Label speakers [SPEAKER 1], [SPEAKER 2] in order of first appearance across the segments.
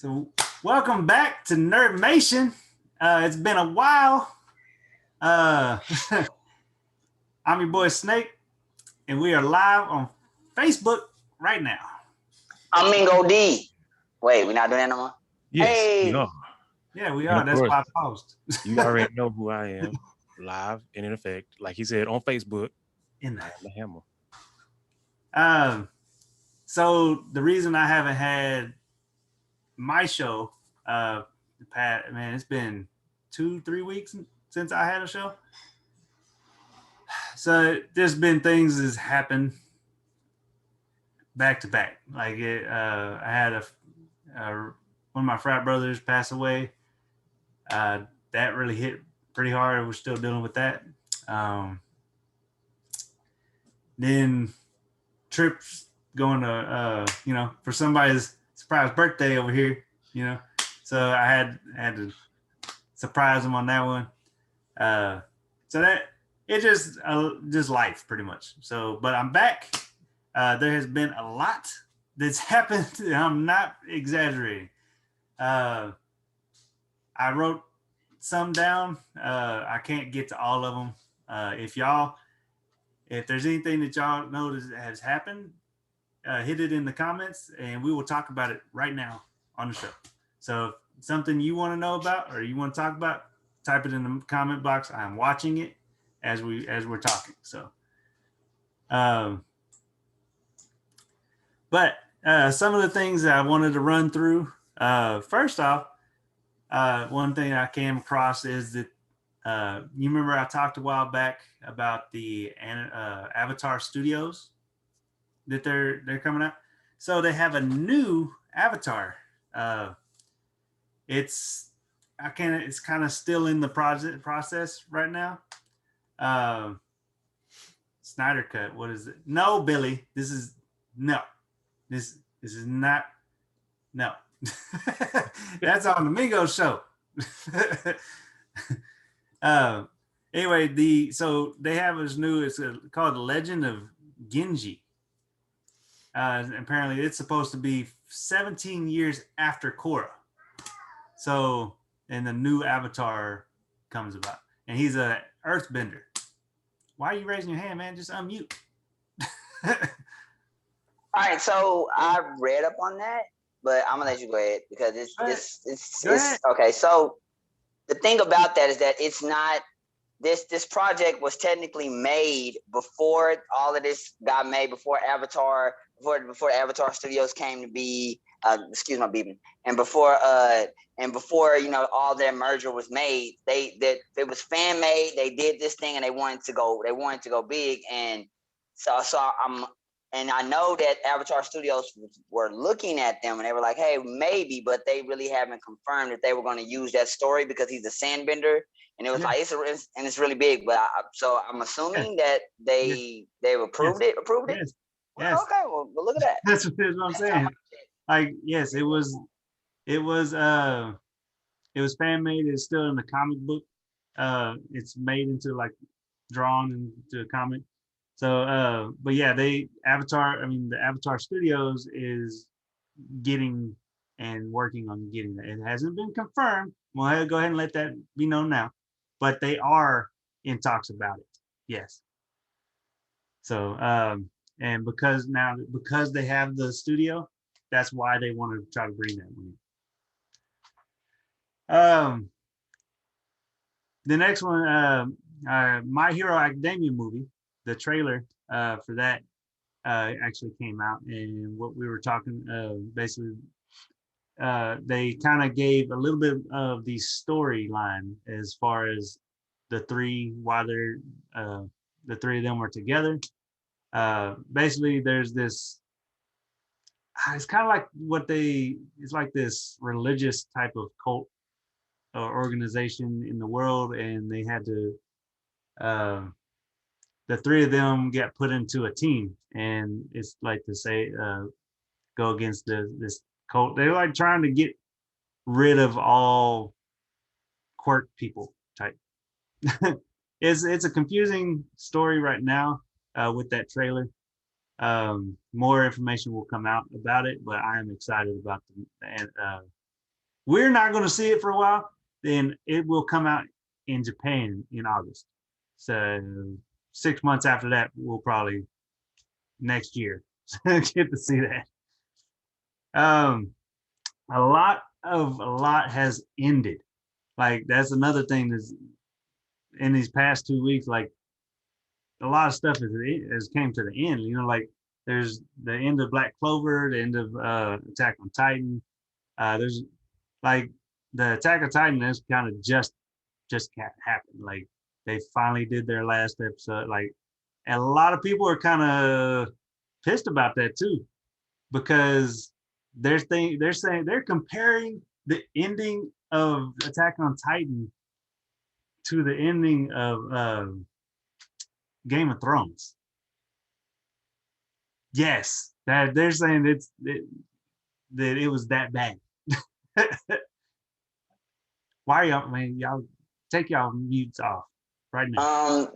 [SPEAKER 1] So, welcome back to Nerdmation. It's been a while. Uh, I'm your boy Snake, and we are live on Facebook right now.
[SPEAKER 2] I'm Mingo D. Wait, we're not doing that no more?
[SPEAKER 3] Yes, we
[SPEAKER 2] Hey,
[SPEAKER 3] are.
[SPEAKER 1] Yeah, we
[SPEAKER 3] And
[SPEAKER 1] are.
[SPEAKER 3] of
[SPEAKER 1] That's
[SPEAKER 3] course,
[SPEAKER 1] why I paused.
[SPEAKER 3] you already know who I am, live and in effect. Like he said on Facebook,
[SPEAKER 1] In
[SPEAKER 3] I am the Hammer.
[SPEAKER 1] um, so the reason I haven't had my show, Pat, man, it's been 2-3 weeks since I had a show. So there's been things that's happened back to back. I had one of my frat brothers pass away. That really hit pretty hard. We're still dealing with that. Um, then trips going to for somebody's surprise birthday over here. So I had to surprise them on that one. So that it just life pretty much. So, but I'm back. There has been a lot that's happened. I'm not exaggerating. I wrote some down. I can't get to all of them. If there's anything that y'all know that has happened, hit it in the comments, and we will talk about it right now on the show. So, if something you want to know about or you want to talk about, type it in the comment box. I'm watching it as we're talking. So, but some of the things that I wanted to run through. First off, one thing I came across is that you remember I talked a while back about the Avatar Studios that they're coming out. So they have a new Avatar. It's kind of still in the process right now. Snyder Cut. What is it? No, Billy. This is not. No. That's on the Mingo show. Anyway, so they have this new. It's called The Legend of Genji. Apparently, it's supposed to be 17 years after Korra. So, and the new Avatar comes about, and he's a Earthbender. Why are you raising your hand, man? Just unmute.
[SPEAKER 2] all right. So I read up on that, but I'm gonna let you go ahead because it's okay. So the thing about that is that it's not this project was technically made before all of this got made, before Avatar, before Avatar Studios came to be. Excuse my beeping. And before all their merger was made, it was fan made. They did this thing and they wanted to go big. And so I know that Avatar Studios were looking at them and they were like, hey, maybe, but they really haven't confirmed that they were going to use that story because he's a sandbender. And it was like it's really big, but so I'm assuming that they approved it.
[SPEAKER 1] Yes.
[SPEAKER 2] Well, yes. Okay, well look at that.
[SPEAKER 1] That's what I'm saying. Like, yes, it was fan made. It's still in the comic book. It's made into like drawn into a comic. So, but yeah, the Avatar Studios is getting and working on getting that. It hasn't been confirmed. Well, go ahead and let that be known now. But they are in talks about it. Yes. So, and because they have the studio, that's why they want to try to bring that one. The next one, My Hero Academia movie, the trailer for that actually came out, and what we were talking basically. They kind of gave a little bit of the storyline as far as the three the three of them were together. Basically, there's this. It's kind of like it's like this religious type of cult organization in the world, and they had to. The three of them get put into a team, and it's like to say go against this cult. They're like trying to get rid of all quirk people type. It's a confusing story right now with that trailer. More information will come out about it, but I am excited about we're not going to see it for a while, then it will come out in Japan in August. So 6 months after that, we'll probably next year get to see that. A lot has ended. Like that's another thing that's in these past 2 weeks. Like a lot of stuff has came to the end. You know, like there's the end of Black Clover, the end of Attack on Titan. There's like the Attack on Titan has kind of just happened. Like they finally did their last episode. Like, and a lot of people are kind of pissed about that too, because they're saying they're comparing the ending of Attack on Titan to the ending of Game of Thrones. Yes, that they're saying that it was that bad. Why are y'all, man? Y'all take y'all mutes off right now.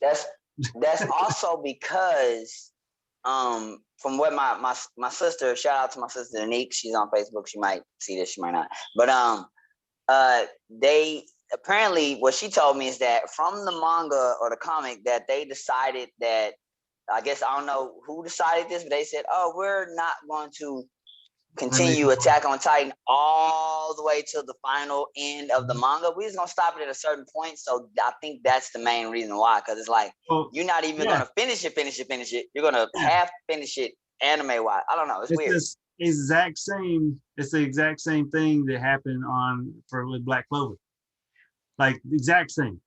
[SPEAKER 2] That's also because from what my sister, shout out to my sister Nick, she's on Facebook. She might see this, she might not. But they apparently, what she told me is that from the manga or the comic that they decided that, I guess I don't know who decided this, but they said, oh, we're not going to continue Attack on Titan all the way to the final end of the manga. We're just gonna stop it at a certain point. So I think that's the main reason why, because it's like you're not even gonna finish it. You're gonna half finish it anime wise. I don't know. It's weird.
[SPEAKER 1] It's the exact same thing that happened with Black Clover. Like the exact same.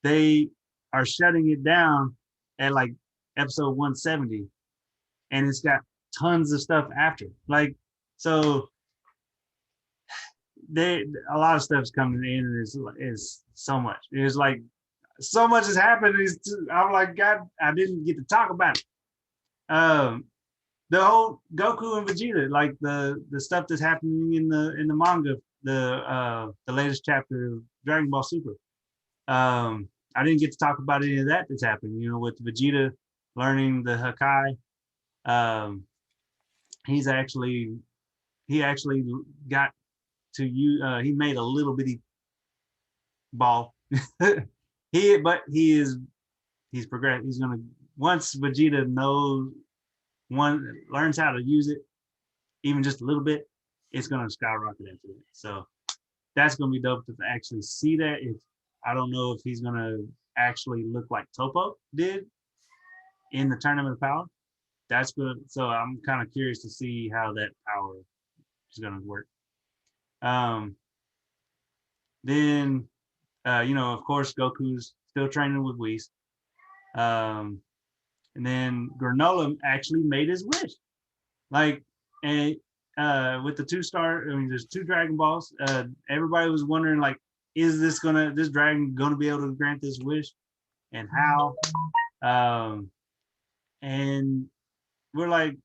[SPEAKER 1] They are shutting it down at like episode 170, and it's got tons of stuff after. Like, so a lot of stuff's coming in, and is so much. It's like so much has happened. I'm like, God, I didn't get to talk about it. The whole Goku and Vegeta, like the stuff that's happening in the manga, the latest chapter of Dragon Ball Super. I didn't get to talk about any of that that's happening. You know, with Vegeta learning the Hakai. He actually got to use. He made a little bitty ball. He's progressed. He's gonna, once Vegeta learns how to use it, even just a little bit, it's gonna skyrocket after it. So that's gonna be dope to actually see that. I don't know if he's gonna actually look like Toppo did in the Tournament of Power. That's good. So I'm kind of curious to see how that power is gonna work. Then you know, of course, Goku's still training with Whis. And then Granola actually made his wish. Like, and with the 2-star, I mean, there's 2 Dragon Balls. Everybody was wondering, like, is this dragon gonna be able to grant this wish, and how? And we're like,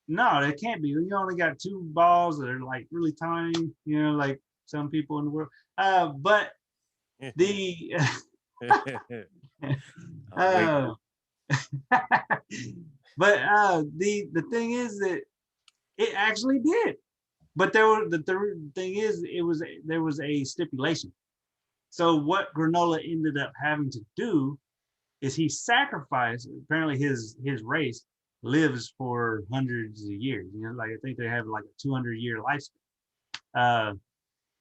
[SPEAKER 1] no, it can't be. You only got 2 balls that are like really tiny, you know, like some people in the world. But the but the thing is that it actually did. But the thing is, there was a stipulation. So what Granola ended up having to do is he sacrificed. Apparently, his race lives for hundreds of years. You know, like I think they have like a 200-year lifespan.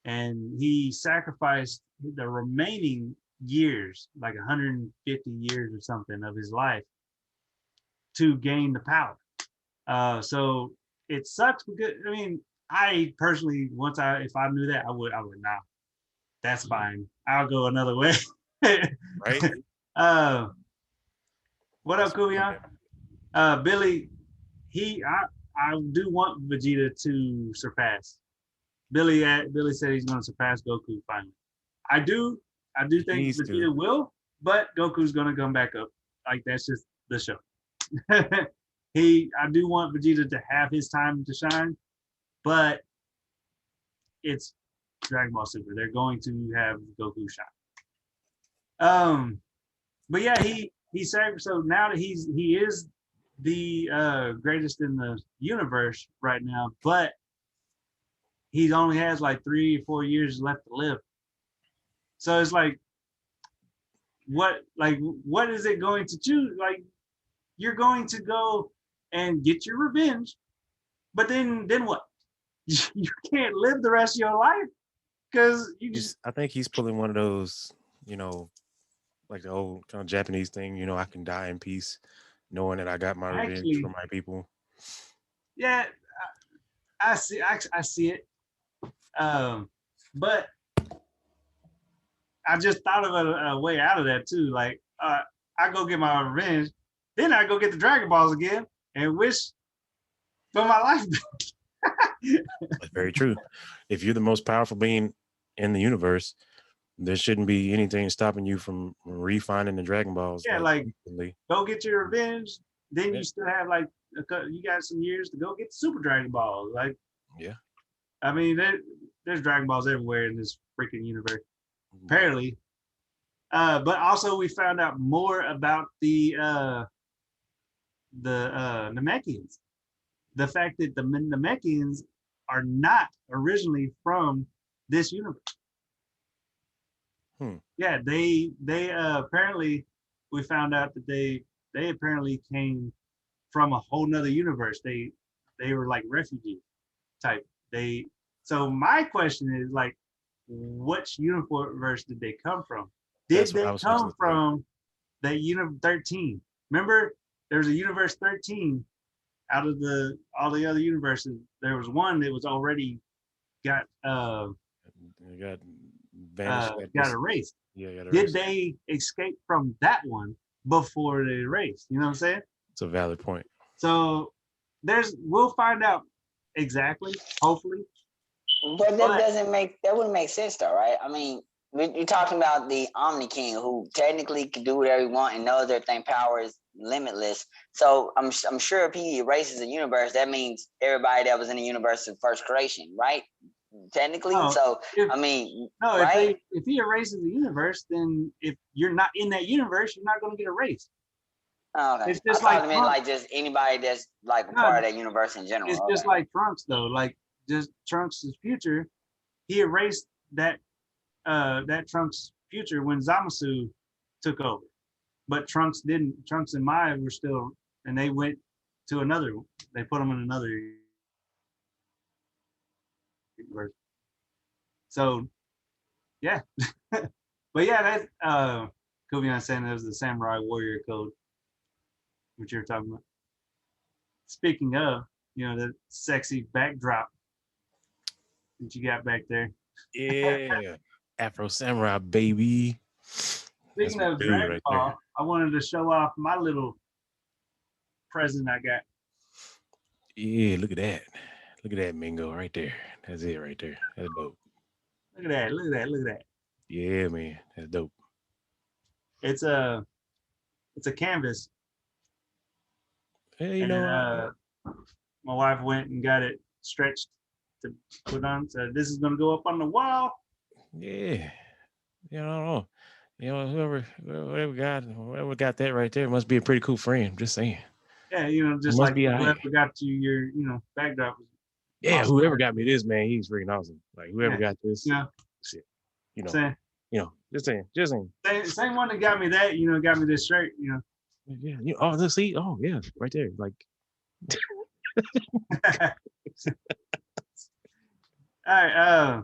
[SPEAKER 1] And he sacrificed the remaining years, like 150 years or something of his life, to gain the power. So it sucks because, I mean, I personally, if I knew that, I would not. That's fine. I'll go another way.
[SPEAKER 3] Right.
[SPEAKER 1] What up, Kuyan? Billy, I do want Vegeta to surpass. Billy said he's going to surpass Goku finally. I do think Vegeta will, but Goku's going to come back up. Like, that's just the show. I do want Vegeta to have his time to shine, but it's Dragon Ball Super. They're going to have Goku shine. But yeah, he said, so now that he is the greatest in the universe right now, but he only has like 3 or 4 years left to live. So it's like, what is it going to choose? Like, you're going to go and get your revenge, but then what? You can't live the rest of your life because you just.
[SPEAKER 3] I think he's pulling one of those, like the old kind of Japanese thing. I can die in peace, knowing that I got my revenge for my people.
[SPEAKER 1] Yeah, I see. I see it. But I just thought of a way out of that too. Like, I go get my revenge, then I go get the Dragon Balls again and wish for my life.
[SPEAKER 3] That's very true. If you're the most powerful being in the universe, there shouldn't be anything stopping you from refinding the Dragon Balls.
[SPEAKER 1] Yeah, like go get your revenge. Then you still have like you got some years to go get the Super Dragon Balls. Like,
[SPEAKER 3] yeah,
[SPEAKER 1] I mean, there's Dragon Balls everywhere in this freaking universe, apparently. But also we found out more about the Namekians. The fact that the Namekians are not originally from this universe. Yeah, they apparently, we found out that they apparently came from a whole nother universe. They were like refugee type. So my question is, like, which universe did they come from? Did they come from that universe 13? Remember, there's a universe 13 out of all the other universes. There was one that was already got
[SPEAKER 3] vanished.
[SPEAKER 1] Got erased.
[SPEAKER 3] Yeah, got erased.
[SPEAKER 1] Did they escape from that one before they erased? You know what I'm saying?
[SPEAKER 3] It's a valid point.
[SPEAKER 1] So we'll find out exactly, hopefully.
[SPEAKER 2] But that wouldn't make sense though, right? I mean, you're talking about the Omni King, who technically can do whatever he wants and knows everything power is limitless. So I'm sure if he erases a universe, that means everybody that was in the universe of first creation, right? Technically.
[SPEAKER 1] If he erases the universe, then if you're not in that universe, you're not going to get erased.
[SPEAKER 2] Oh, okay. It's just like just anybody that's like a part of that universe in general.
[SPEAKER 1] It's just like Trunks though. Like, just Trunks' future, he erased that Trunks' future when Zamasu took over. But Trunks didn't. Trunks and Maya were still, and they went to another. They put them in another universe. So, yeah. But yeah, that Kubian saying that was the Samurai Warrior Code, what you're talking about. Speaking of, the sexy backdrop that you got back there.
[SPEAKER 3] Yeah, Afro Samurai, baby.
[SPEAKER 1] Speaking of Dragon Ball, I wanted to show off my little present I got.
[SPEAKER 3] Yeah, look at that. Look at that Mingo right there. That's it right there. That's dope.
[SPEAKER 1] Look at that. Look at that. Look at that.
[SPEAKER 3] Yeah, man. That's dope.
[SPEAKER 1] It's a canvas.
[SPEAKER 3] Hey,
[SPEAKER 1] my wife went and got it stretched to put on. So this is gonna go up on the wall.
[SPEAKER 3] Yeah. Whoever got that right there must be a pretty cool friend. I'm just saying.
[SPEAKER 1] Yeah, just like whoever got you your backdrop.
[SPEAKER 3] Yeah, awesome. Whoever got me this, man, he's freaking awesome. Like whoever got this, shit. Just saying.
[SPEAKER 1] Same one that got me that, got me this shirt,
[SPEAKER 3] Yeah. Let's see. Oh, yeah, right there. Like.
[SPEAKER 1] All right.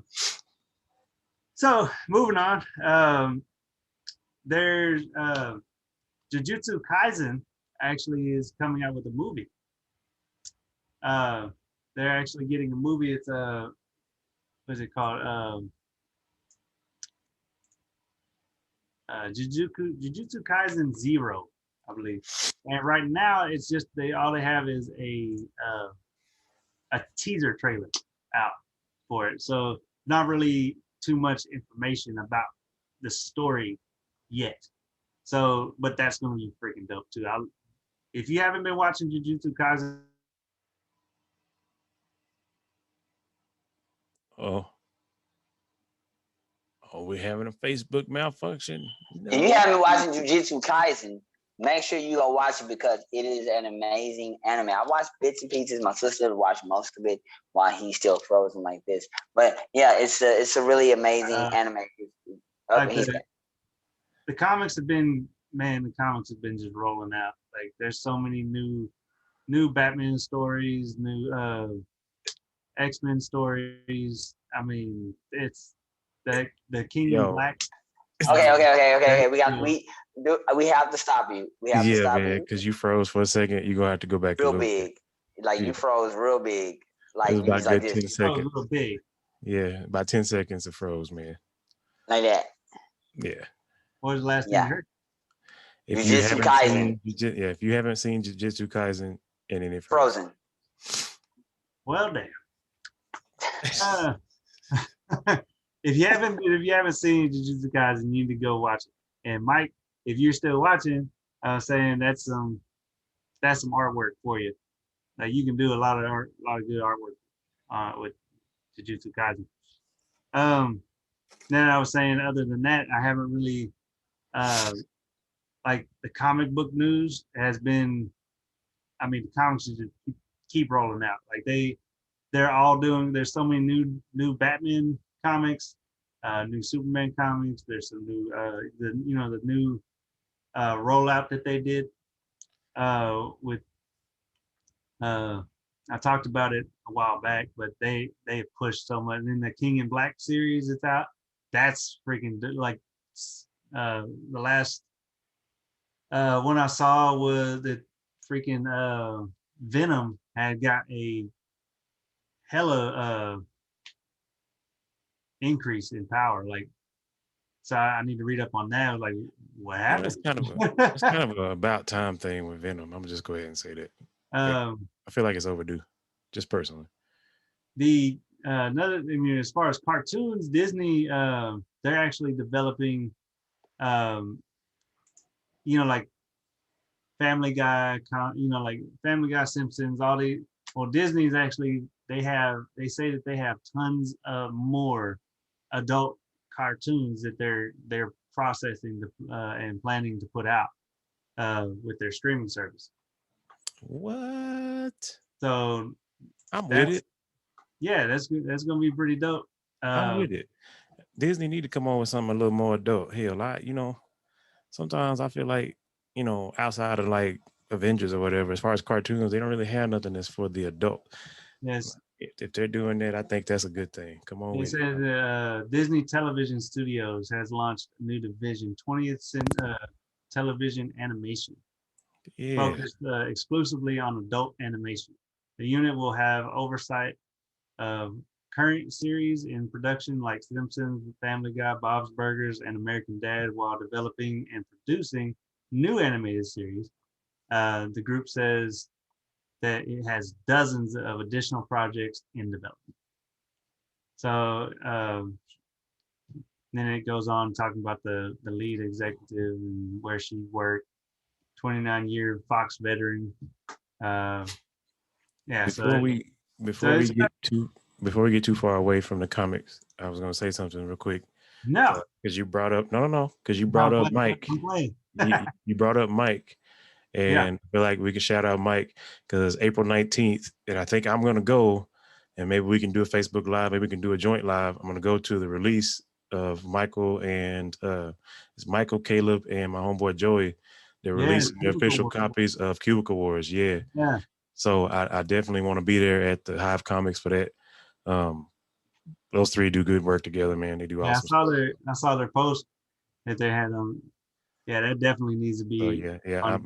[SPEAKER 1] So moving on. There's Jujutsu Kaisen actually is coming out with a movie. They're actually getting a movie. It's what is it called? Jujutsu Kaisen 0, I believe. And right now, it's just all they have is a teaser trailer out for it. So not really too much information about the story yet. So, but that's going to be freaking dope too. If you haven't been watching Jujutsu Kaisen,
[SPEAKER 3] we're having a Facebook malfunction.
[SPEAKER 2] No. If you haven't watched Jujutsu Kaisen, make sure you go watch it because it is an amazing anime. I watched bits and pieces. My sister watched most of it while he's still frozen like this. But yeah, it's a really amazing anime.
[SPEAKER 1] Like the comics have been, man, the comics have been just rolling out. Like there's so many new Batman stories, new X-Men stories. I mean, it's the King in Black.
[SPEAKER 2] Okay. We have to stop you. We have to stop
[SPEAKER 3] man,
[SPEAKER 2] you.
[SPEAKER 3] because you froze for a second. You're gonna have to go back
[SPEAKER 2] real big. Like you froze real big. Like
[SPEAKER 3] it was about
[SPEAKER 2] like
[SPEAKER 3] 10 seconds.
[SPEAKER 1] Real big.
[SPEAKER 3] Yeah, about 10 seconds it froze, man.
[SPEAKER 2] Like that.
[SPEAKER 3] Yeah.
[SPEAKER 1] What was the last thing you heard?
[SPEAKER 3] If you haven't seen, if you haven't seen Jujutsu Kaisen and then it
[SPEAKER 2] frozen.
[SPEAKER 1] Well, damn. If you haven't seen Jujutsu Kaisen, you need to go watch it. And Mike, if you're still watching, I was saying that's some artwork for you. Like you can do a lot of good artwork with Jujutsu Kaisen. Then I was saying, other than that, I haven't really like the comic book news has been. I mean, the comics just keep rolling out. Like they're all doing. There's so many new Batman comics, new Superman comics. There's some new the new rollout that they did with I talked about it a while back, but they pushed so much. And then the King in Black series that's out, that's freaking like the last one I saw was that freaking Venom had got a hella increase in power. Like, so I need to read up on that. Like, what happened?
[SPEAKER 3] That's kind of a about time thing with Venom. I'm gonna just go ahead and say that. I feel like it's overdue, just personally.
[SPEAKER 1] The another, I mean, as far as cartoons, Disney, they're actually developing, like Family Guy, like Family Guy, Simpsons, all the. Well, Disney's actually they say that they have tons of more adult cartoons that they're processing and planning to put out with their streaming service.
[SPEAKER 3] What?
[SPEAKER 1] So
[SPEAKER 3] I'm with it.
[SPEAKER 1] Yeah, that's good. That's gonna be pretty dope.
[SPEAKER 3] I'm with it. Disney need to come on with something a little more adult. Hell, sometimes I feel like, outside of like Avengers or whatever, as far as cartoons, they don't really have nothing that's for the adult.
[SPEAKER 1] Yes.
[SPEAKER 3] If they're doing that, I think that's a good thing. Come on with it.
[SPEAKER 1] It says Disney Television Studios has launched a new division, 20th Television Animation, focused exclusively on adult animation. The unit will have oversight of current series in production like Simpsons, Family Guy, Bob's Burgers, and American Dad, while developing and producing new animated series. The group says that it has dozens of additional projects in development. So then it goes on talking about the lead executive and where she worked, 29-year Fox veteran.
[SPEAKER 3] Before we get too far away from the comics, I was gonna say something real quick.
[SPEAKER 1] No,
[SPEAKER 3] because you brought up because you brought up Mike. You brought up Mike, and I feel like we can shout out Mike because April 19th, and I think I'm gonna go, and maybe we can do a Facebook Live, maybe we can do a joint live. I'm gonna go to the release of Michael and it's Michael, Caleb, and my homeboy Joey. They're releasing the official copies of Cubicle Wars. Yeah. So I definitely want to be there at the Hive Comics for that. Those three do good work together, man. They do awesome.
[SPEAKER 1] I saw their post that they had Yeah, that definitely needs to be.
[SPEAKER 3] I'm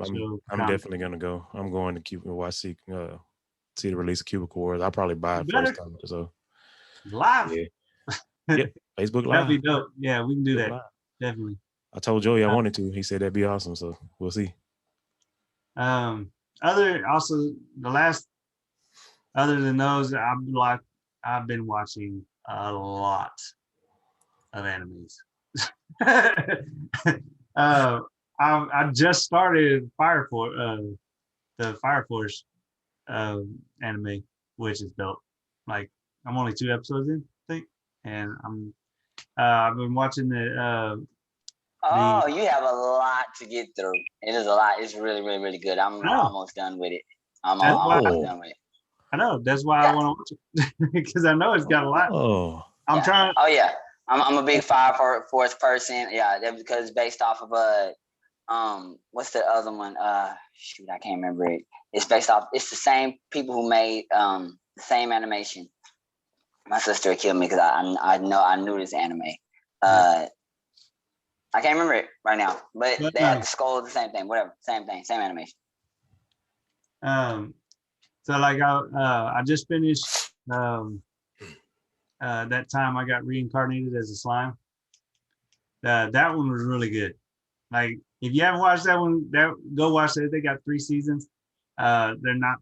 [SPEAKER 3] definitely gonna go. I'm going to see the release of Cubicle Wars. I'll probably buy it first time. So
[SPEAKER 1] live.
[SPEAKER 3] Yeah, Facebook Live.
[SPEAKER 1] That'd be dope. Yeah, we can do that. Definitely.
[SPEAKER 3] I told Joey I wanted to. He said that'd be awesome. So we'll see.
[SPEAKER 1] Other than those, I've been watching a lot of animes. I just started the Fire Force anime, which is dope. Like I'm only 2 episodes in, I think, and I've been watching
[SPEAKER 2] Oh, you have a lot to get through. It is a lot. It's really, really, really good. I'm almost done with it. I'm almost done with it.
[SPEAKER 1] I know. That's why I want to watch it because I know it's got a lot.
[SPEAKER 3] Oh,
[SPEAKER 1] I'm trying.
[SPEAKER 2] Oh yeah, I'm a big Fire Force person. Yeah, because it's based off of what's the other one? Shoot, I can't remember it. It's based off. It's the same people who made the same animation. My sister killed me because I knew this anime. I can't remember it right now, but they had the skull, the same thing, whatever, same thing, same animation.
[SPEAKER 1] So like I just finished that time I got reincarnated as a slime. That one was really good. Like if you haven't watched that one, go watch it. They got 3 seasons. They're not,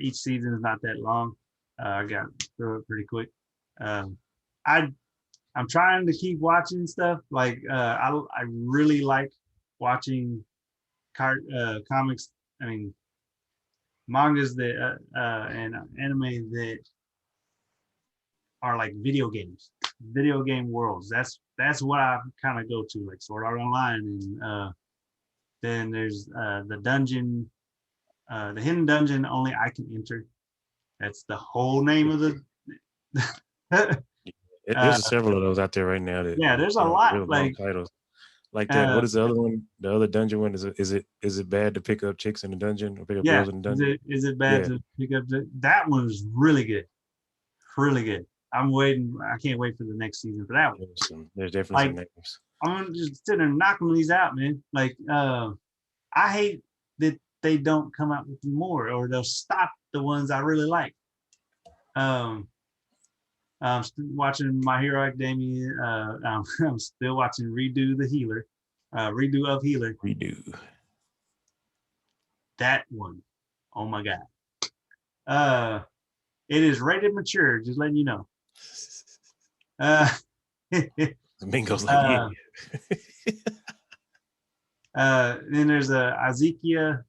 [SPEAKER 1] each season is not that long. I got through it pretty quick. I'm trying to keep watching stuff. Like I really like watching comics. I mean, mangas that and anime that are like video games, video game worlds. That's what I kind of go to, like Sword Art Online, and then there's the dungeon, the hidden dungeon only I can enter. That's the whole name of the.
[SPEAKER 3] There's several of those out there right now.
[SPEAKER 1] Yeah, there's a lot like
[SPEAKER 3] titles like that. What is the other one? The other dungeon one is it bad to pick up chicks in the dungeon or pick up girls in the dungeon?
[SPEAKER 1] Is it bad to pick up that one? Was really good, really good. I'm waiting. I can't wait for the next season for that one.
[SPEAKER 3] There's definitely some names.
[SPEAKER 1] I'm just sitting there knocking these out, man. Like I hate that they don't come out with more, or they'll stop the ones I really like. I'm still watching My Hero Academia. I'm still watching Redo the Healer. Redo of Healer.
[SPEAKER 3] Redo.
[SPEAKER 1] That one. Oh my God. It is rated mature, just letting you know.
[SPEAKER 3] Mingo's like,
[SPEAKER 1] then there's a Azekia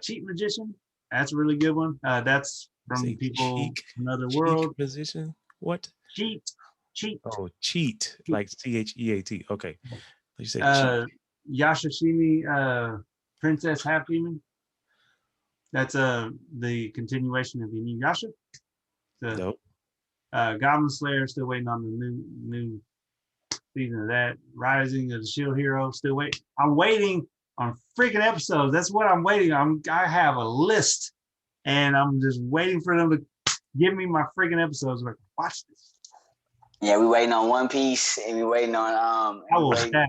[SPEAKER 1] Cheat Magician. That's a really good one. That's from people from another world.
[SPEAKER 3] Magician? What?
[SPEAKER 1] Cheat.
[SPEAKER 3] Oh, cheat. Like CHEAT. Okay. You said
[SPEAKER 1] Yashashimi Princess Half Demon. That's the continuation of Inuyasha.
[SPEAKER 3] Nope.
[SPEAKER 1] Goblin Slayer, still waiting on the new season of that. Rising of the Shield Hero, still waiting. I'm waiting on freaking episodes. That's what I'm waiting on. I have a list, and I'm just waiting for them to give me my freaking episodes. Like, watch this.
[SPEAKER 2] Yeah, we waiting on One Piece, and we waiting on
[SPEAKER 1] I will snap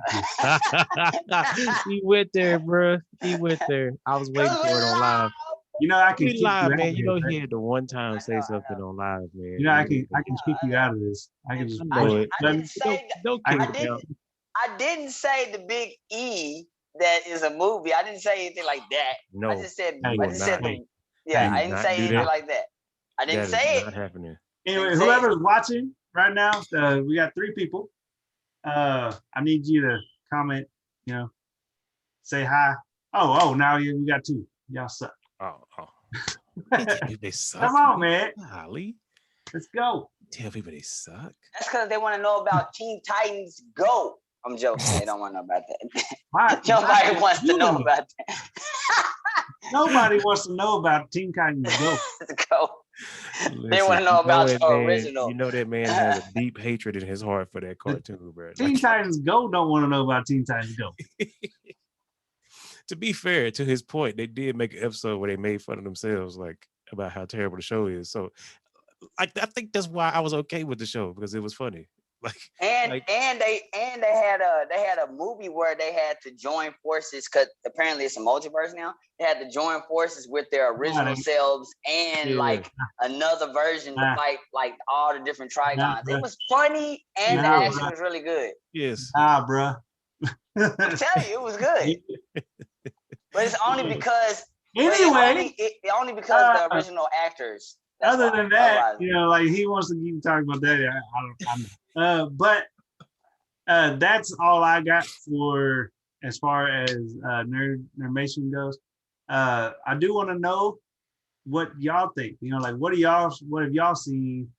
[SPEAKER 3] you. He went there, bro. He went there. I was waiting for it on live.
[SPEAKER 1] You know, I can keep
[SPEAKER 3] live,
[SPEAKER 1] you
[SPEAKER 3] man. You know, he had to one time say something on live, man.
[SPEAKER 1] You know, I can keep you out of this. I can just
[SPEAKER 2] I didn't say the Big E that is a movie. I didn't say anything like that.
[SPEAKER 3] No,
[SPEAKER 2] I just said
[SPEAKER 3] I
[SPEAKER 2] didn't say anything like that. I didn't say it.
[SPEAKER 3] Not happening.
[SPEAKER 1] Anyway, whoever's watching right now, we got 3 people. I need you to comment. You know, say hi. Oh, now we got 2. Y'all suck.
[SPEAKER 3] Oh. They suck.
[SPEAKER 1] Come on, man.
[SPEAKER 3] Golly.
[SPEAKER 1] Let's go.
[SPEAKER 3] Tell people they suck.
[SPEAKER 2] That's because they want to know about Teen Titans Go. I'm joking. They don't want to know about that. Nobody wants to know about that.
[SPEAKER 1] Nobody wants to know about Teen Titans Go.
[SPEAKER 3] Listen,
[SPEAKER 2] they want to know about the original.
[SPEAKER 3] You know that man has a deep hatred in his heart for that cartoon, bro.
[SPEAKER 1] Teen Titans Go don't want to know about Teen Titans Go.
[SPEAKER 3] To be fair, to his point, they did make an episode where they made fun of themselves, like about how terrible the show is. So, I think that's why I was okay with the show, because it was funny. Like,
[SPEAKER 2] and they had a movie where they had to join forces, because apparently it's a multiverse now. They had to join forces with their original selves and like another version to fight like all the different Trigons. It was funny and the action was really good.
[SPEAKER 3] Yes.
[SPEAKER 1] Bro.
[SPEAKER 2] I'm telling you, it was good. But it's only because only because the original actors.
[SPEAKER 1] Other than that, you know, like he wants to keep talking about that. I don't. But that's all I got for as far as Nerdmation goes. I do want to know what y'all think. You know, like what have y'all seen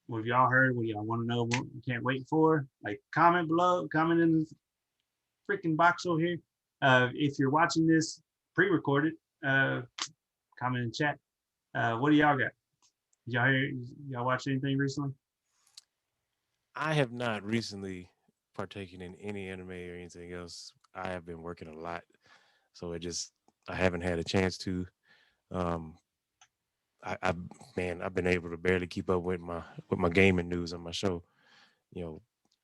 [SPEAKER 1] What have y'all heard? What do y'all want to know? What you can't wait for? Like, comment below. Comment in the freaking box over here. If you're watching this pre-recorded, comment in chat. What do y'all got? Y'all watch anything recently?
[SPEAKER 3] I have not recently partaken in any anime or anything else. I have been working a lot, so I haven't had a chance to. Um, I've been able to barely keep up with my gaming news on my show. You know,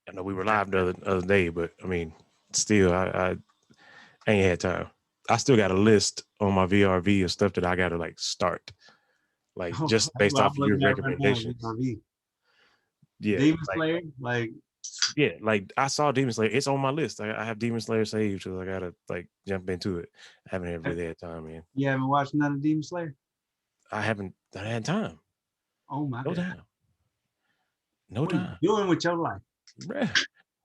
[SPEAKER 3] I know we were live the other day, but I mean, still, I ain't had time. I still got a list on my VRV of stuff that I got to like start, like just based off of your recommendations. Yeah,
[SPEAKER 1] Demon Slayer,
[SPEAKER 3] yeah, like I saw Demon Slayer. It's on my list. I have Demon Slayer saved, so I gotta like jump into it. I haven't really had time, man.
[SPEAKER 1] You haven't watched none of Demon Slayer?
[SPEAKER 3] I haven't had time.
[SPEAKER 1] Oh my
[SPEAKER 3] No
[SPEAKER 1] God.
[SPEAKER 3] time. No
[SPEAKER 1] what
[SPEAKER 3] time.
[SPEAKER 1] Are you doing with your life?
[SPEAKER 3] Bruh,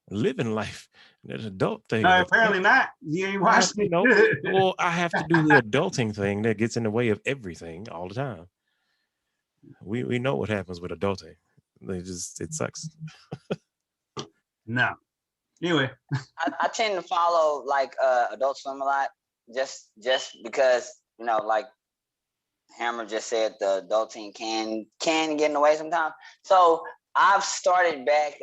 [SPEAKER 3] living life. That's an adult thing.
[SPEAKER 1] No, apparently not. You ain't watching
[SPEAKER 3] it. Well, I have to do the adulting thing that gets in the way of everything all the time. We know what happens with adulting. It sucks.
[SPEAKER 1] No. Anyway.
[SPEAKER 2] I tend to follow like Adult Swim a lot, just because, you know, like Hammer just said, the adulting can get in the way sometimes. So I've started back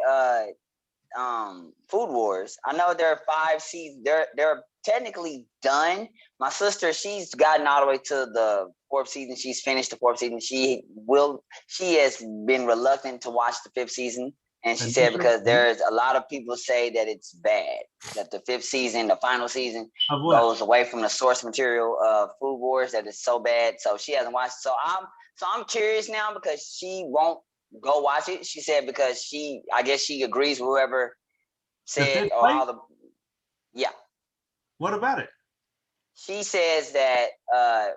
[SPEAKER 2] Food Wars. I know there are 5 seasons. They're technically done. My sister, she's gotten all the way to the 4th season. She's finished the 4th season. She has been reluctant to watch the 5th season. And she said because there's a lot of people say that it's bad, that the 5th season, the final season, goes away from the source material of Food Wars, that it's so bad. So she hasn't watched. So I'm curious now because she won't go watch it. She said because I guess she agrees with whoever said or all the. Yeah.
[SPEAKER 1] What about it?
[SPEAKER 2] She says that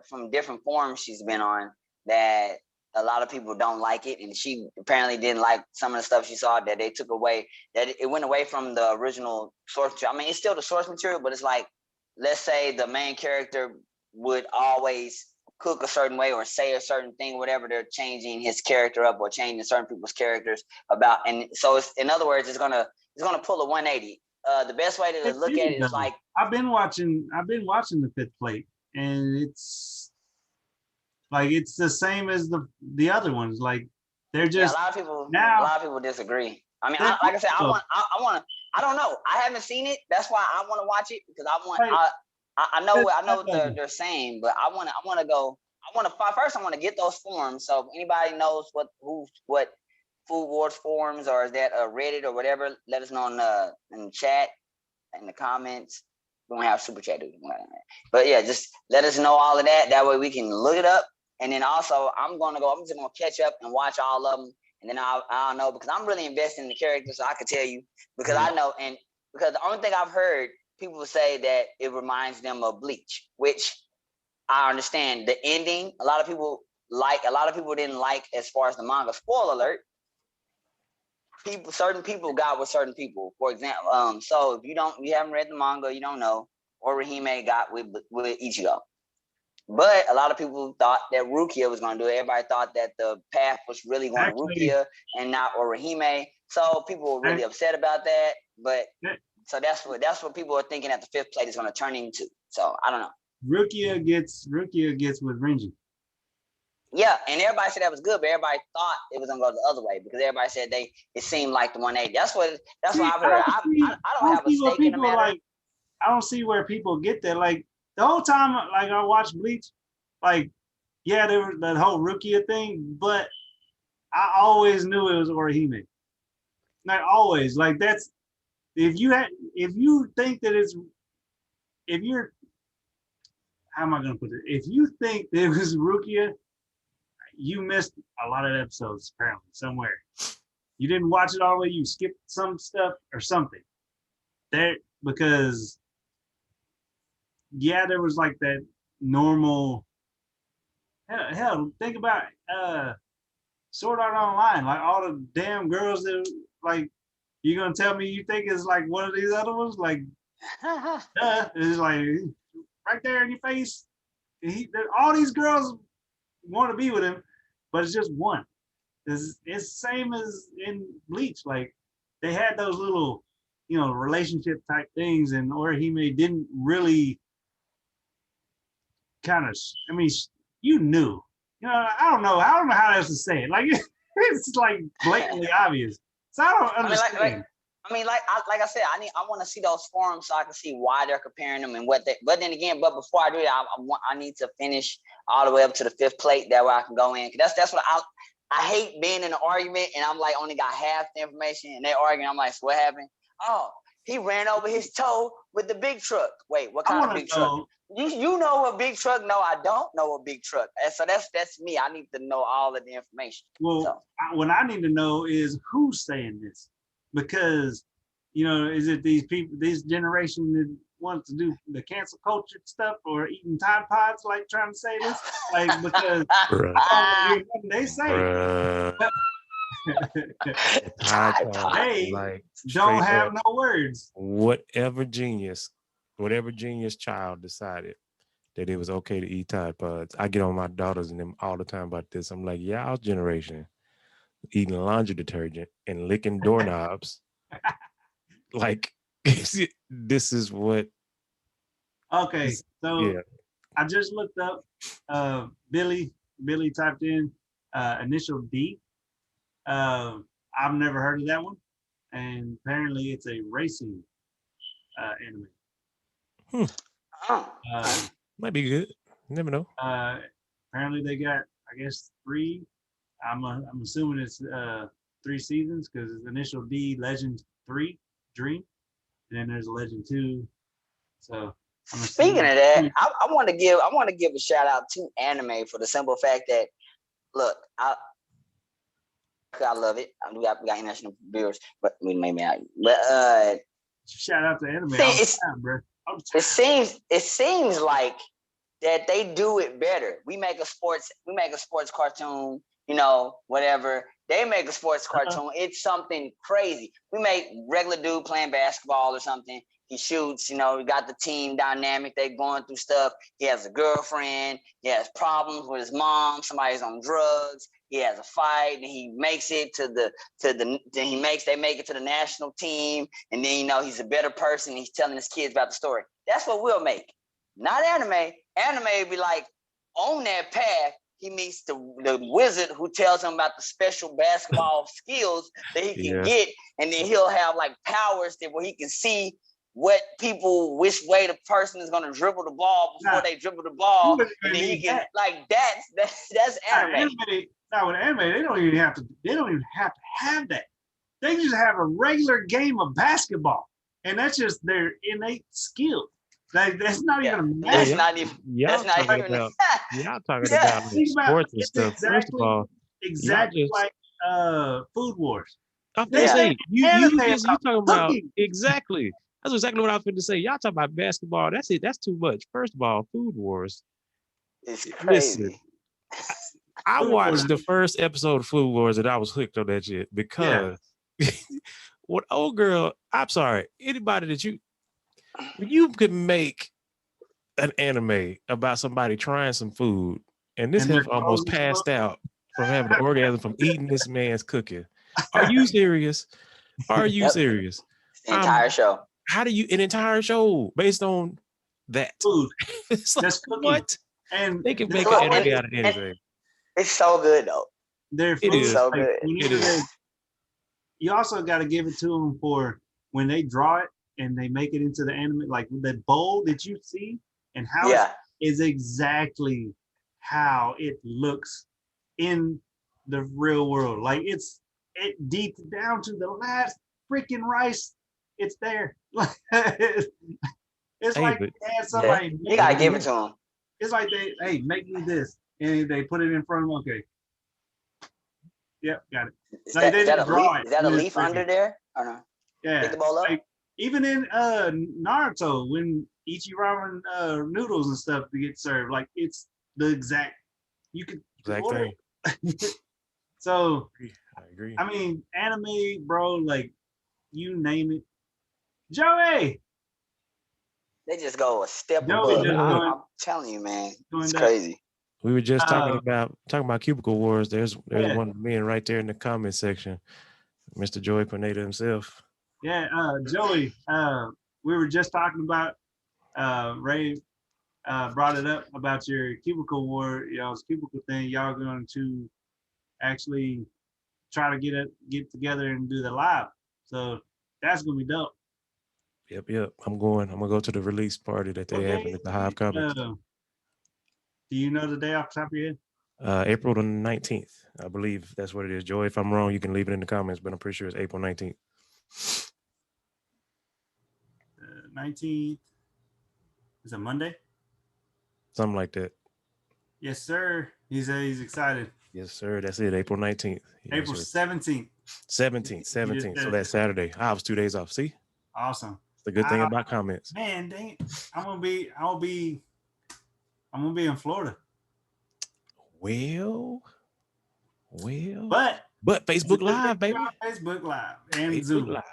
[SPEAKER 2] from different forums she's been on, that a lot of people don't like it, and she apparently didn't like some of the stuff she saw, that they took away, that it went away from the original source material. I mean, it's still the source material, but it's like, let's say the main character would always cook a certain way or say a certain thing, whatever, they're changing his character up or changing certain people's characters about. And so it's, in other words, it's gonna pull a 180. The best way to look at it is like,
[SPEAKER 1] I've been watching the 5th plate, and it's like it's the same as the other ones. Like they're just
[SPEAKER 2] a lot of people disagree. I mean, like I said, I don't know. I haven't seen it. That's why I want to watch it, because I know what they're saying, but I want to go. First I want to get those forums. So if anybody knows what Food Wars forums, or is that Reddit or whatever, let us know in the chat, in the comments. We don't have super chat, but yeah, just let us know all of that. That way we can look it up. And then also, I'm just gonna catch up and watch all of them, and then I'll know, because I'm really invested in the characters, so I can tell you, because I know, and because the only thing I've heard people say that it reminds them of Bleach, which I understand. The ending, a lot of people didn't like as far as the manga. Spoiler alert. Certain people got with certain people. For example, so if you haven't read the manga, you don't know, Orihime got with Ichigo. But a lot of people thought that Rukia was going to do it. Everybody thought that the path was really going to Rukia and not Orihime. So people were really upset about that. But so that's what people are thinking that the 5th plate is going to turn into. So I don't know.
[SPEAKER 1] Rukia gets with Renji.
[SPEAKER 2] Yeah, and everybody said that was good, but everybody thought it was gonna go the other way, because everybody said it seemed like the 180. That's what I've heard. I don't have a stake in the matter.
[SPEAKER 1] Like, I don't see where people get that. Like the whole time, like I watched Bleach, like yeah, there was that whole Rukia thing, but I always knew it was Orihime. Like always, like that's if you think that if you're how am I gonna put it? If you think that it was Rukia, you missed a lot of episodes, apparently, somewhere. You didn't watch it all the way, you skipped some stuff or something. Because there was like that normal hell, think about Sword Art Online, like all the damn girls that, like, you're gonna tell me you think it's like one of these other ones? Like it's like right there in your face. All these girls want to be with him, but it's just one. it's the same as in Bleach. Like they had those little, relationship type things, and Orihime didn't really kind of. I mean, you knew. I don't know how else to say it. Like it's like blatantly obvious. So I don't understand.
[SPEAKER 2] Like I said, I want to see those forums so I can see why they're comparing them and what they. But then again, before I do that, I need to finish all the way up to the 5th plate. That way I can go in. That's what I hate being in an argument and I'm like only got half the information and they're arguing. I'm like, so what happened? Oh, he ran over his toe with the big truck. Wait, what kind of big truck? You know a big truck? No, I don't know a big truck. And so that's me. I need to know all of the information.
[SPEAKER 1] Well, what I need to know is who's saying this, because is it these people, this generation that wants to do the cancel culture stuff or eating Tide Pods, like trying to say this, like because they say. They like don't have no words.
[SPEAKER 3] Whatever genius child decided that it was okay to eat Tide Pods. I get on my daughters and them all the time about this. I'm like, y'all generation eating laundry detergent and licking doorknobs. Like, this is what.
[SPEAKER 1] Okay, so yeah. I just looked up. Billy typed in initial D. I've never heard of that one, and apparently it's a racing anime.
[SPEAKER 3] Might be good. You never know.
[SPEAKER 1] Apparently they got, I guess, 3. I'm assuming it's 3 seasons because it's initial D, Legend 3, Dream, and then there's Legend 2. So
[SPEAKER 2] speaking of that, I want to give a shout out to anime for the simple fact that, look, I love it. We got international viewers, but we may not. But
[SPEAKER 1] shout out to anime. It
[SPEAKER 2] seems like that they do it better. We make a sports cartoon, whatever. They make a sports cartoon. It's something crazy. We make regular dude playing basketball or something. He shoots, we got the team dynamic. They going through stuff. He has a girlfriend. He has problems with his mom. Somebody's on drugs. He has a fight, and he makes it they make it to the national team, and then he's a better person. He's telling his kids about the story. That's what we'll make, not anime. Anime would be like on that path. He meets the wizard who tells him about the special basketball skills that he can get, and then he'll have like powers where he can see which way the person is going to dribble the ball before they dribble the ball, and then he can that's anime.
[SPEAKER 1] Now with anime, they don't even have to have that. They just have a regular game of basketball, and that's just their innate skill. That's not even a match.
[SPEAKER 2] That's not even.
[SPEAKER 3] Y'all talking about sports and stuff.
[SPEAKER 1] Exactly,
[SPEAKER 3] first of all,
[SPEAKER 1] exactly like Food Wars.
[SPEAKER 3] I was going to say you talking about exactly. That's exactly what I was going to say. Y'all talking about basketball. That's it. That's too much. First of all, Food Wars.
[SPEAKER 2] It's crazy.
[SPEAKER 3] Listen, I watched the first episode of Food Wars and I was hooked on that shit because what old girl, I'm sorry, anybody that you could make an anime about somebody trying some food and this heifer almost passed out from having an orgasm from eating this man's cooking. Are you serious? Are you serious?
[SPEAKER 2] The entire show.
[SPEAKER 3] How do you an entire show based on that?
[SPEAKER 1] Food.
[SPEAKER 3] It's like, what?
[SPEAKER 1] And
[SPEAKER 3] they can make an anime out of anything.
[SPEAKER 2] It's so good though.
[SPEAKER 1] It is so good. It is. You also got to give it to them for when they draw it and they make it into the anime, like the bowl that you see and how it is exactly how it looks in the real world. Like it deep down to the last freaking rice. It's there. It's like they had somebody.
[SPEAKER 2] You gotta give it to them.
[SPEAKER 1] It's like hey, make me this, and they put it in front of them. Okay. Yep, got it.
[SPEAKER 2] Is that a leaf under there or no?
[SPEAKER 1] Yeah.
[SPEAKER 2] Pick the bowl up.
[SPEAKER 1] Like, even in Naruto, when Ichi ramen noodles and stuff to get served, like it's the exact. You could order it. So
[SPEAKER 3] I agree.
[SPEAKER 1] I mean, anime, bro, like you name it. Joey.
[SPEAKER 2] They just go a step above. I'm telling you, man. It's crazy.
[SPEAKER 3] We were just talking about Cubicle Wars. There's one man right there in the comment section, Mr. Joey Pineda himself.
[SPEAKER 1] Yeah, Joey. We were just talking about Ray brought it up about your Cubicle War, cubicle thing. Y'all going to actually try to get together and do the live. So that's gonna be dope.
[SPEAKER 3] Yep. I'm gonna go to the release party that they have at the Hive Comics.
[SPEAKER 1] Do you know the day off the top of your head?
[SPEAKER 3] April the 19th. I believe that's what it is. Joey, if I'm wrong, you can leave it in the comments, but I'm pretty sure it's April 19th.
[SPEAKER 1] 19th is a Monday?
[SPEAKER 3] Something like that.
[SPEAKER 1] Yes, sir. He said he's excited.
[SPEAKER 3] Yes, sir. That's it. April 19th.
[SPEAKER 1] April 17th.
[SPEAKER 3] 17th. So that's Saturday. I was 2 days off. See?
[SPEAKER 1] Awesome.
[SPEAKER 3] It's the good thing about comments.
[SPEAKER 1] Man, dang, I'm gonna be in Florida.
[SPEAKER 3] Well.
[SPEAKER 1] But
[SPEAKER 3] Facebook Live, baby.
[SPEAKER 1] Facebook Live and Facebook Zoom. Live.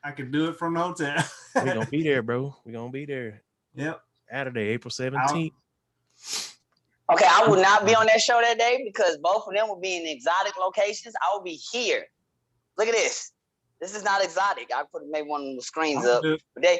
[SPEAKER 1] I can do it from the hotel.
[SPEAKER 3] We're gonna be there, bro. We're gonna be there.
[SPEAKER 1] Yep.
[SPEAKER 3] Saturday, April 17th.
[SPEAKER 2] Okay, I will not be on that show that day because both of them will be in exotic locations. I will be here. Look at this. This is not exotic. I put maybe one of the screens up. But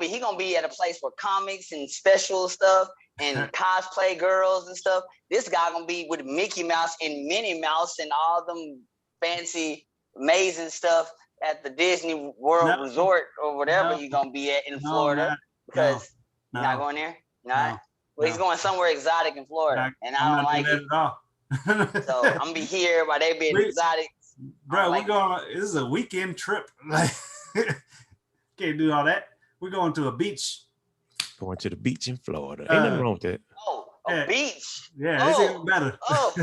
[SPEAKER 2] he gonna be at a place for comics and special stuff and cosplay girls and stuff. This guy gonna be with Mickey Mouse and Minnie Mouse and all them fancy, amazing stuff at the Disney World Resort or whatever you're gonna be at in Florida. Because you're not going there? Not? Well, he's going somewhere exotic in Florida, and I don't like it. At all. So I'm gonna be here while they be exotic.
[SPEAKER 1] Bro, we're going. This is a weekend trip. Like, can't do all that. We're going to a beach.
[SPEAKER 3] Going to the beach in Florida. Ain't nothing wrong with that.
[SPEAKER 2] Oh, a beach.
[SPEAKER 1] Yeah, it's even better. Oh.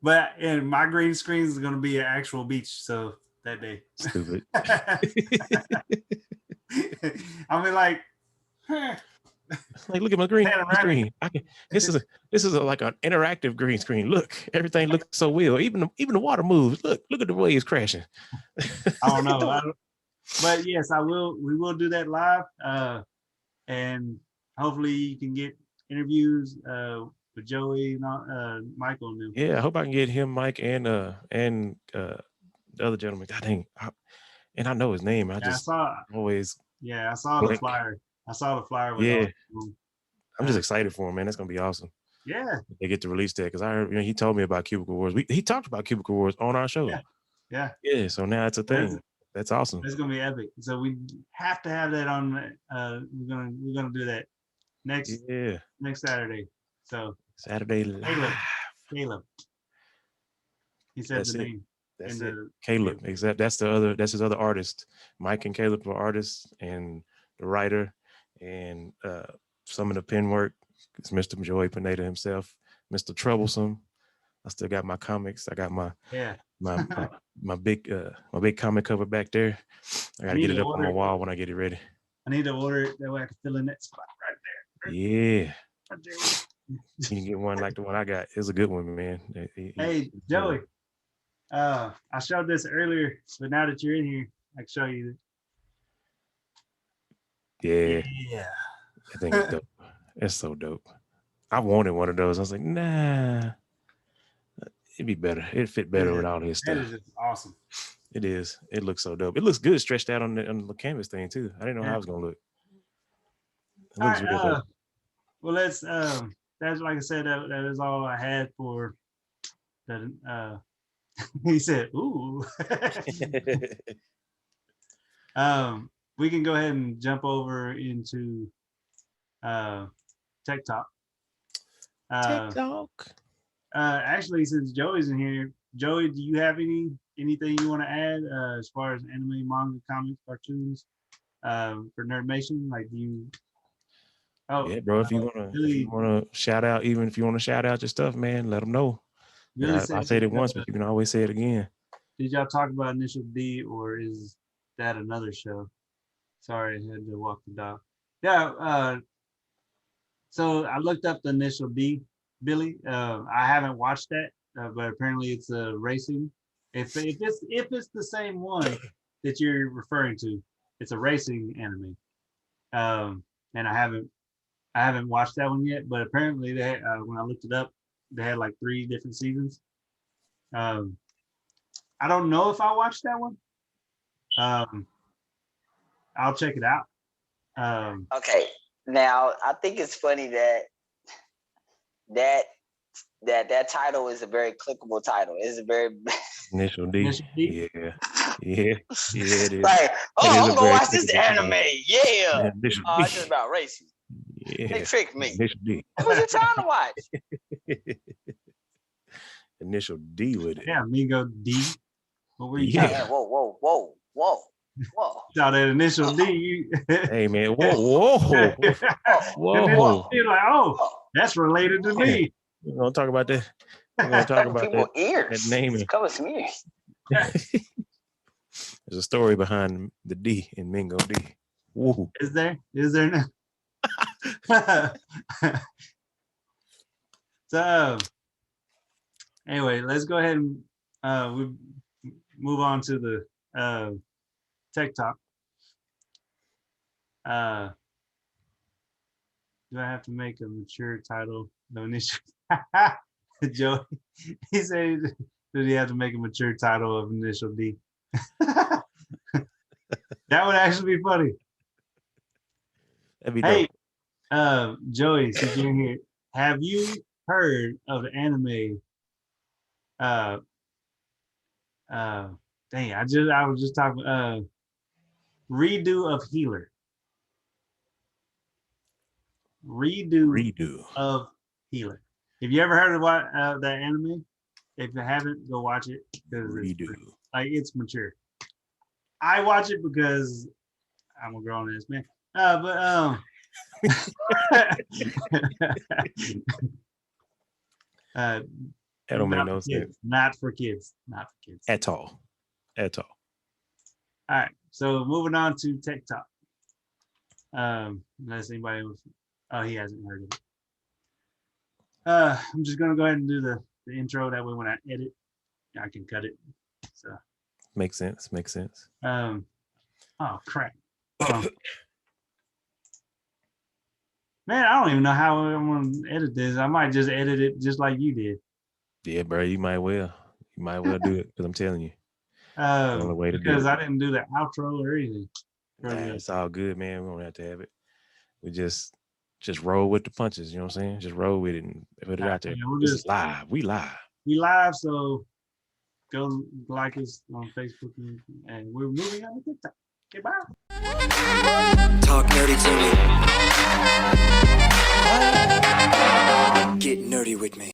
[SPEAKER 1] But and my green screen is going to be an actual beach. So that day.
[SPEAKER 3] Stupid.
[SPEAKER 1] I mean, like.
[SPEAKER 3] Like, look at my green screen. This is like an interactive green screen. Look, everything looks so real. Even the water moves. Look at the way it's crashing.
[SPEAKER 1] I don't know. But yes, I will. We will do that live, and hopefully you can get interviews with Joey and Michael. And them.
[SPEAKER 3] Yeah, I hope I can get him, Mike, and the other gentleman. God dang, and I know his name. I saw
[SPEAKER 1] the flyer. I saw the flyer.
[SPEAKER 3] I'm just excited for him, man. That's gonna be awesome.
[SPEAKER 1] Yeah,
[SPEAKER 3] they get to release that because I heard, he told me about Cubicle Wars. He talked about Cubicle Wars on our show.
[SPEAKER 1] Yeah.
[SPEAKER 3] So now it's a thing. That's awesome.
[SPEAKER 1] It's gonna be epic. So we have to have that on. We're gonna do that next Saturday. So
[SPEAKER 3] Saturday live.
[SPEAKER 1] Caleb. He said the name.
[SPEAKER 3] That's it. Caleb. Exactly. That's his other artist. Mike and Caleb are artists, and the writer, and some of the pen work is Mr. Joey Pineda himself, Mr. Troublesome. I still got my comics. I got my big comic cover back there. I gotta get it up on my wall when I get it ready.
[SPEAKER 1] I need to order it that way I can fill in that spot right there.
[SPEAKER 3] Yeah. You can get one like the one I got. It's a good one, man.
[SPEAKER 1] Hey, Joey. I showed this earlier, but now that you're in here, I can show you.
[SPEAKER 3] Yeah. I think it's dope. It's so dope. I wanted one of those. I was like, nah. It'd be better. It'd fit better with all his stuff.
[SPEAKER 1] That is just awesome.
[SPEAKER 3] It is. It looks so dope. It looks good stretched out on the canvas thing too. I didn't know how it was gonna look. It looks real dope.
[SPEAKER 1] Well, that's like I said. That is all I had for that. He said, "Ooh." We can go ahead and jump over into Tech Talk.
[SPEAKER 3] Tech Talk.
[SPEAKER 1] Actually, since Joey's in here, Joey, do you have anything you want to add as far as anime, manga, comics, cartoons for Nerdmation? Like, do you? Oh,
[SPEAKER 3] yeah, bro. If you wanna shout out, even if you want to shout out your stuff, man, let them know. I said it once, but you can always say it again.
[SPEAKER 1] Did y'all talk about Initial D, or is that another show? Sorry, I had to walk the dog. Yeah. So I looked up the Initial D, Billy. I haven't watched that, but apparently it's a racing. If it's the same one that you're referring to, it's a racing anime. And I haven't I haven't watched that one yet, but apparently they had, when I looked it up, they had like 3 different seasons. I don't know if I watched that one. I'll check it out.
[SPEAKER 2] Okay, now I think it's funny that title is a very clickable title. It's a very
[SPEAKER 3] Initial D.
[SPEAKER 1] Initial D?
[SPEAKER 3] Yeah. It is.
[SPEAKER 2] Like, I'm gonna watch this anime. Yeah.
[SPEAKER 3] Initial D.
[SPEAKER 2] It's just about racism.
[SPEAKER 3] Yeah.
[SPEAKER 2] They tricked me.
[SPEAKER 3] Initial D.
[SPEAKER 2] What was you trying to watch?
[SPEAKER 3] Initial D with it.
[SPEAKER 1] Yeah, Mingo D. What were you
[SPEAKER 2] talking? Whoa.
[SPEAKER 1] Saw that initial D.
[SPEAKER 3] Hey man, whoa.
[SPEAKER 1] You're like, that's related to me.
[SPEAKER 3] We're gonna talk about that. We're gonna talk about
[SPEAKER 2] people
[SPEAKER 3] that.
[SPEAKER 2] Ears.
[SPEAKER 3] That naming.
[SPEAKER 2] Cover some ears.
[SPEAKER 3] There's a story behind the D in Mingo D. Woo.
[SPEAKER 1] Is there now? So anyway, let's go ahead and we move on to the tech talk. Do I have to make a mature title? No initial. Joey, he said, did he have to make a mature title of initial D? That would actually be funny.
[SPEAKER 3] That'd be dope.
[SPEAKER 1] Hey, Joey, since you're here, have you heard of the anime? Dang, I was just talking. Redo of Healer. Redo of Healer. Have you ever heard of that anime? If you haven't, go watch it because it's mature. I watch it because I'm a grown ass man. That
[SPEAKER 3] don't make no sense.
[SPEAKER 1] Not for kids.
[SPEAKER 3] At all.
[SPEAKER 1] All right. So moving on to Tech Talk. Unless anybody else. Oh, he hasn't heard of it. I'm just gonna go ahead and do the intro. That way, when I edit, I can cut it. So
[SPEAKER 3] makes sense.
[SPEAKER 1] Oh crap! Man, I don't even know how I'm gonna edit this. I might just edit it just like you did.
[SPEAKER 3] Yeah, bro, you might well do it because I'm telling you. The only way to
[SPEAKER 1] because
[SPEAKER 3] do it.
[SPEAKER 1] I didn't do the outro or anything.
[SPEAKER 3] It's all good, man. We don't have to have it. We just roll with the punches. You know what I'm saying? Just roll with it and put it out there. This is live. We live.
[SPEAKER 1] So go like us on Facebook and we're moving on to TikTok. Okay, bye.
[SPEAKER 4] Talk nerdy to me. Get nerdy with me.